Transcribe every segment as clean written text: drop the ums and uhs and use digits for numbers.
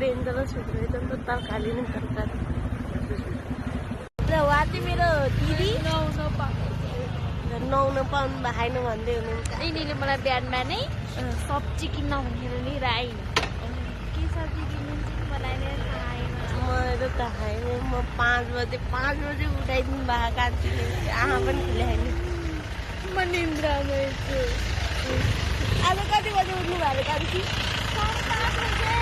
Dangerous हुँदो रहेछ नि त तरकारी नै तरकारी। र उहाँ चाहिँ मेरो दिदी नुहाउन पाउनु भएन भन्दै हुनुहुन्छ। यिनीले मलाई बिहान बिहानै सब्जी किन्न भनेर लिएर आइन्। के सब्जी किनिन्छ बनाएर मेरो त खाएन। म 5 बजे उठाइदिनु भएको कान्छीले आमा पनि खुल्याएन। म निन्द्रामै छु। आज कति बजे उठ्नु भएको कान्छी? 7 बजे।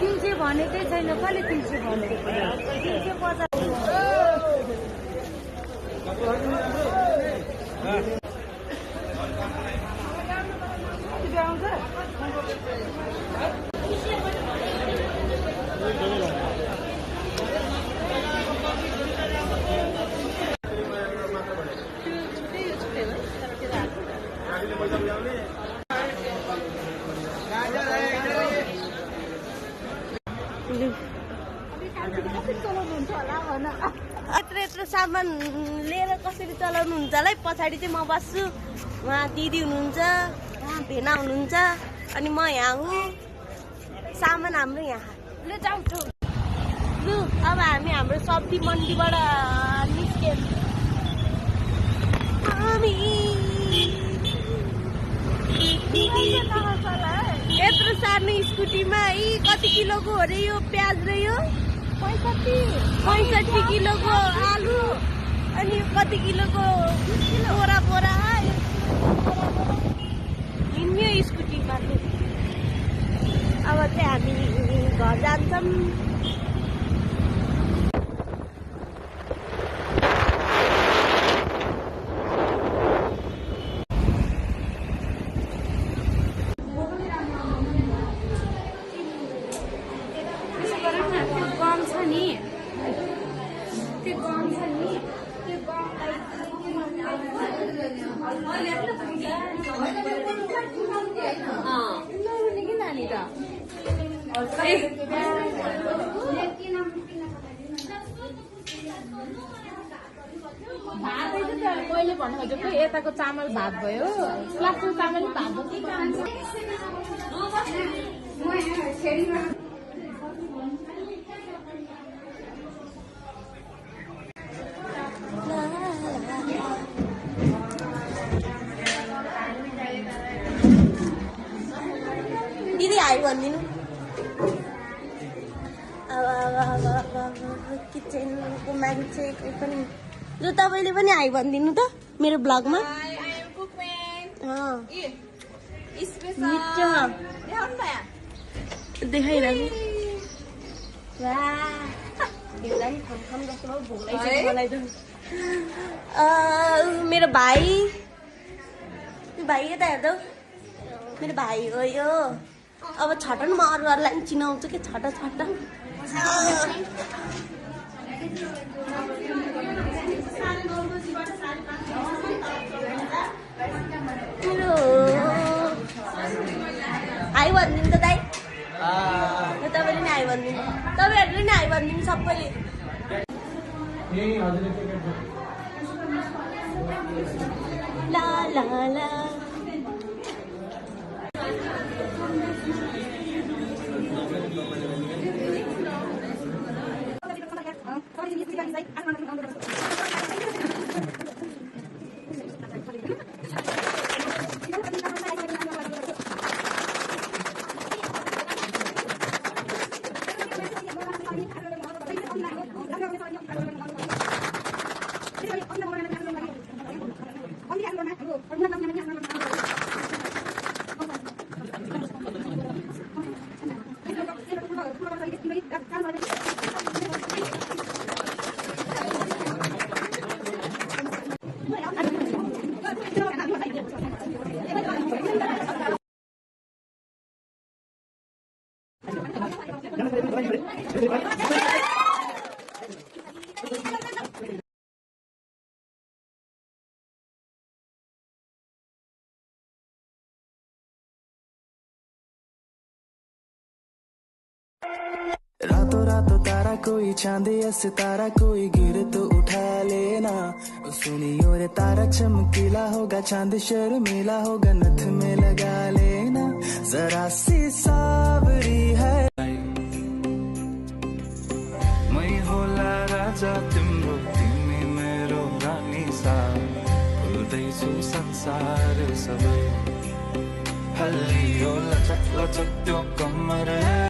तिलचे भनेकै छैन। कसले तिलचे भनेको? तिलचे बजार यत्रो सामान लिएर कसरी चलाउनु हुन्छ होला है। पछाडि चाहिँ म बस्छु, उहाँ दिदी हुनुहुन्छ, उहाँ भेना हुनुहुन्छ, अनि म यहाँ हुँ। सामान हाम्रो यहाँ। ल जाऊ लु अब हामी हाम्रो सब्जी मन्डीबाट निस्क्यौँ। यत्रो सार्ने स्कुटीमा कति किलोको हो रे यो प्याज र यो 65 किलोको आलु, अनि कति किलोको बोरा हिँड्यो स्कुटीमा चाहिँ। अब चाहिँ हामी घर जान्छौँ। मैले भन्नु खोजेको यताको चामल भात भयो, प्लास्टिक चामल भात दिदी आयो भनिदिनु। किचनको मान्छे पनि लु तपाईँले पनि आयो भनिदिनु त मेरो ब्लगमा। देखाइरहनु। मेरो भाइ यता हेर्दौ। मेरो भाइ हो यो। अब छटन म अरूहरूलाई पनि चिनाउँछु कि छट आइ भनिदिनु त दाइ। तपाईँले नि आइ भनिदिनु, तपाईँहरूले नि आइ भनिदिनु सबैले। ला ला ला रातों तो तारा कोई चांद या सितारा कोई गिर तो उठा लेना। सुनियो रे तारा चमकीला होगा चांद शर्मीला होगा नथ में लगा लेना। जरा सी सावरी है मै होला राजा तिम्रो तिमी मेरो रानी सा भुल्दैछु संसार सबै हल्लियो लचक लचक त्यो कम्मर